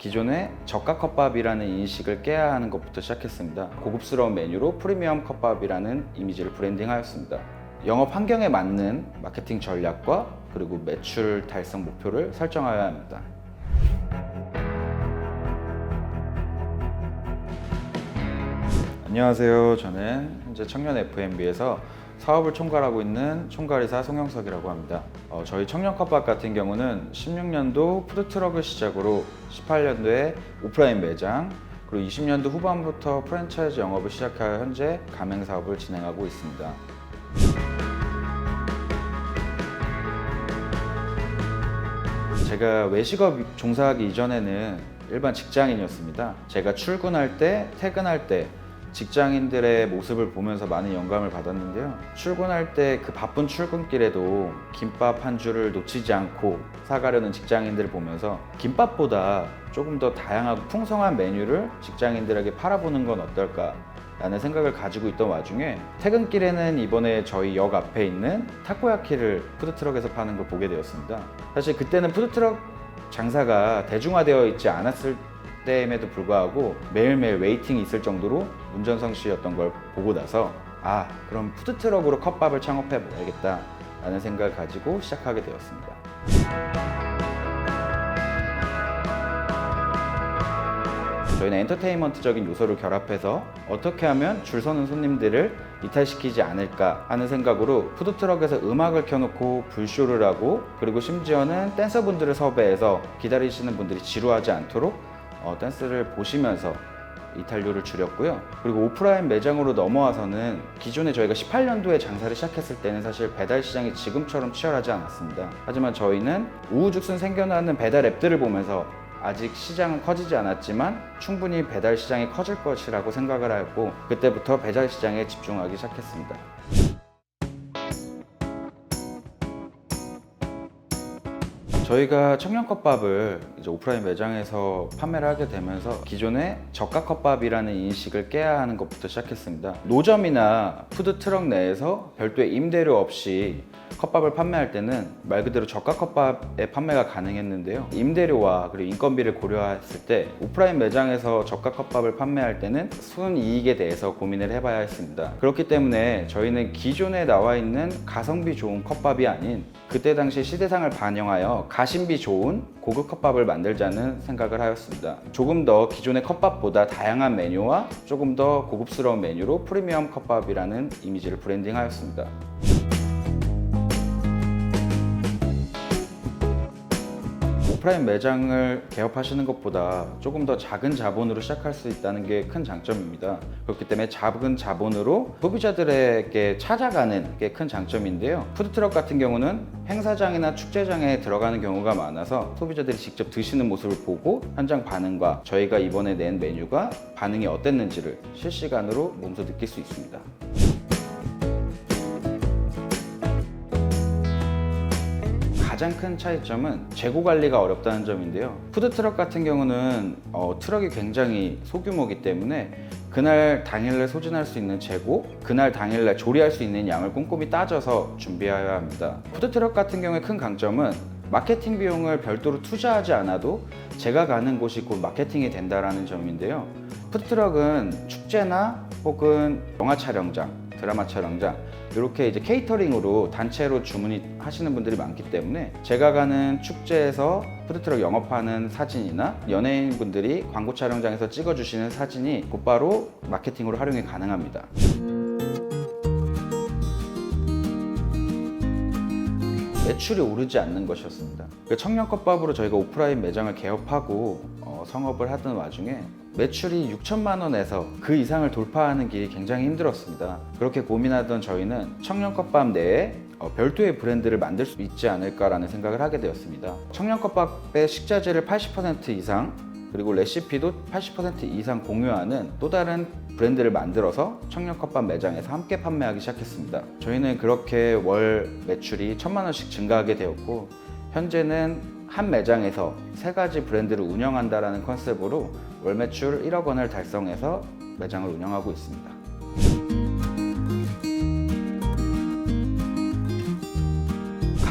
기존의 저가 컵밥이라는 인식을 깨야 하는 것부터 시작했습니다. 고급스러운 메뉴로 프리미엄 컵밥이라는 이미지를 브랜딩하였습니다. 영업 환경에 맞는 마케팅 전략과 그리고 매출 달성 목표를 설정하여야 합니다. 안녕하세요. 저는 현재 청년 F&B에서 사업을 총괄하고 있는 총괄이사 송영석이라고 합니다. 저희 청년컵밥 같은 경우는 16년도 푸드트럭을 시작으로 18년도에 오프라인 매장, 그리고 20년도 후반부터 프랜차이즈 영업을 시작하여 현재 가맹 사업을 진행하고 있습니다. 제가 외식업 종사하기 이전에는 일반 직장인이었습니다. 제가 출근할 때, 퇴근할 때 직장인들의 모습을 보면서 많은 영감을 받았는데요. 출근할 때 그 바쁜 출근길에도 김밥 한 줄을 놓치지 않고 사가려는 직장인들을 보면서 김밥보다 조금 더 다양하고 풍성한 메뉴를 직장인들에게 팔아보는 건 어떨까 라는 생각을 가지고 있던 와중에 퇴근길에는 이번에 저희 역 앞에 있는 타코야키를 푸드트럭에서 파는 걸 보게 되었습니다. 사실 그때는 푸드트럭 장사가 대중화되어 있지 않았을 때임에도 불구하고 매일매일 웨이팅이 있을 정도로 운전성시였던 걸 보고 나서 그럼 푸드트럭으로 컵밥을 창업해 봐야겠다 라는 생각을 가지고 시작하게 되었습니다. 저희는 엔터테인먼트적인 요소를 결합해서 어떻게 하면 줄 서는 손님들을 이탈시키지 않을까 하는 생각으로 푸드트럭에서 음악을 켜놓고 불쇼를 하고, 그리고 심지어는 댄서분들을 섭외해서 기다리시는 분들이 지루하지 않도록 댄스를 보시면서 이탈료를 줄였고요. 그리고 오프라인 매장으로 넘어와서는 기존에 저희가 18년도에 장사를 시작했을 때는 사실 배달 시장이 지금처럼 치열하지 않았습니다. 하지만 저희는 우후죽순 생겨나는 배달 앱들을 보면서 아직 시장은 커지지 않았지만 충분히 배달 시장이 커질 것이라고 생각을 하였고, 그때부터 배달 시장에 집중하기 시작했습니다. 저희가 청년컵밥을 이제 오프라인 매장에서 판매를 하게 되면서 기존의 저가 컵밥이라는 인식을 깨야 하는 것부터 시작했습니다. 노점이나 푸드트럭 내에서 별도의 임대료 없이 컵밥을 판매할 때는 말 그대로 저가 컵밥의 판매가 가능했는데요. 임대료와 그리고 인건비를 고려했을 때 오프라인 매장에서 저가 컵밥을 판매할 때는 순이익에 대해서 고민을 해봐야 했습니다. 그렇기 때문에 저희는 기존에 나와 있는 가성비 좋은 컵밥이 아닌 그때 당시 시대상을 반영하여 가심비 좋은 고급 컵밥을 만들자는 생각을 하였습니다. 조금 더 기존의 컵밥보다 다양한 메뉴와 조금 더 고급스러운 메뉴로 프리미엄 컵밥이라는 이미지를 브랜딩하였습니다. 오프라인 매장을 개업하시는 것보다 조금 더 작은 자본으로 시작할 수 있다는 게 큰 장점입니다. 그렇기 때문에 작은 자본으로 소비자들에게 찾아가는 게 큰 장점인데요. 푸드트럭 같은 경우는 행사장이나 축제장에 들어가는 경우가 많아서 소비자들이 직접 드시는 모습을 보고 현장 반응과 저희가 이번에 낸 메뉴가 반응이 어땠는지를 실시간으로 몸소 느낄 수 있습니다. 가장 큰 차이점은 재고 관리가 어렵다는 점인데요. 푸드트럭 같은 경우는 트럭이 굉장히 소규모이기 때문에 그날 당일날 소진할 수 있는 재고, 그날 당일날 조리할 수 있는 양을 꼼꼼히 따져서 준비해야 합니다. 푸드트럭 같은 경우의 큰 강점은 마케팅 비용을 별도로 투자하지 않아도 제가 가는 곳이 곧 마케팅이 된다는 점인데요. 푸드트럭은 축제나 혹은 영화 촬영장, 드라마 촬영장 이렇게 이제 케이터링으로 단체로 주문이 하시는 분들이 많기 때문에 제가 가는 축제에서 푸드트럭 영업하는 사진이나 연예인분들이 광고 촬영장에서 찍어주시는 사진이 곧바로 마케팅으로 활용이 가능합니다. 매출이 오르지 않는 것이었습니다. 청년컵밥으로 저희가 오프라인 매장을 개업하고 성업을 하던 와중에 매출이 6천만 원에서 그 이상을 돌파하는 길이 굉장히 힘들었습니다. 그렇게 고민하던 저희는 청년컵밥 내에 별도의 브랜드를 만들 수 있지 않을까라는 생각을 하게 되었습니다. 청년컵밥의 식자재를 80% 이상 그리고 레시피도 80% 이상 공유하는 또 다른 브랜드를 만들어서 청년컵밥 매장에서 함께 판매하기 시작했습니다. 저희는 그렇게 월 매출이 1,000만 원씩 증가하게 되었고, 현재는 한 매장에서 3가지 브랜드를 운영한다는 컨셉으로 월 매출 1억 원을 달성해서 매장을 운영하고 있습니다.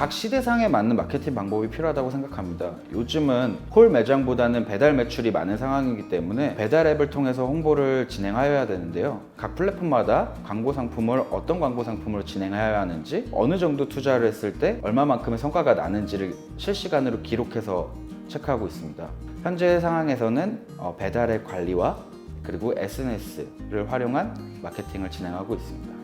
각 시대상에 맞는 마케팅 방법이 필요하다고 생각합니다. 요즘은 홀 매장보다는 배달 매출이 많은 상황이기 때문에 배달 앱을 통해서 홍보를 진행하여야 되는데요. 각 플랫폼마다 광고 상품을 어떤 광고 상품으로 진행해야 하는지, 어느 정도 투자를 했을 때 얼마만큼의 성과가 나는지를 실시간으로 기록해서 체크하고 있습니다. 현재 상황에서는 배달 앱 관리와 그리고 SNS를 활용한 마케팅을 진행하고 있습니다.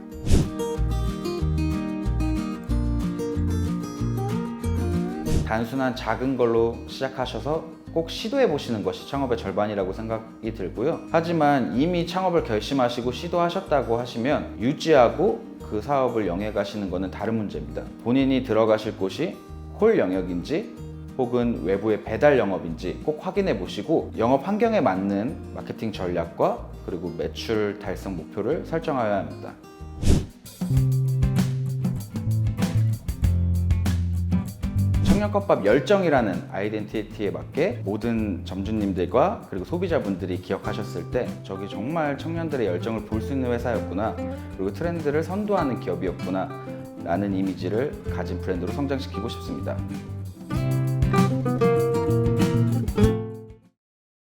단순한 작은 걸로 시작하셔서 꼭 시도해 보시는 것이 창업의 절반이라고 생각이 들고요. 하지만 이미 창업을 결심하시고 시도하셨다고 하시면 유지하고 그 사업을 영위해 가시는 것은 다른 문제입니다. 본인이 들어가실 곳이 홀 영역인지 혹은 외부의 배달 영업인지 꼭 확인해 보시고 영업 환경에 맞는 마케팅 전략과 그리고 매출 달성 목표를 설정하여야 합니다. 청년컵밥 열정이라는 아이덴티티에 맞게 모든 점주님들과 그리고 소비자분들이 기억하셨을 때 저기 정말 청년들의 열정을 볼 수 있는 회사였구나, 그리고 트렌드를 선도하는 기업이었구나 라는 이미지를 가진 브랜드로 성장시키고 싶습니다.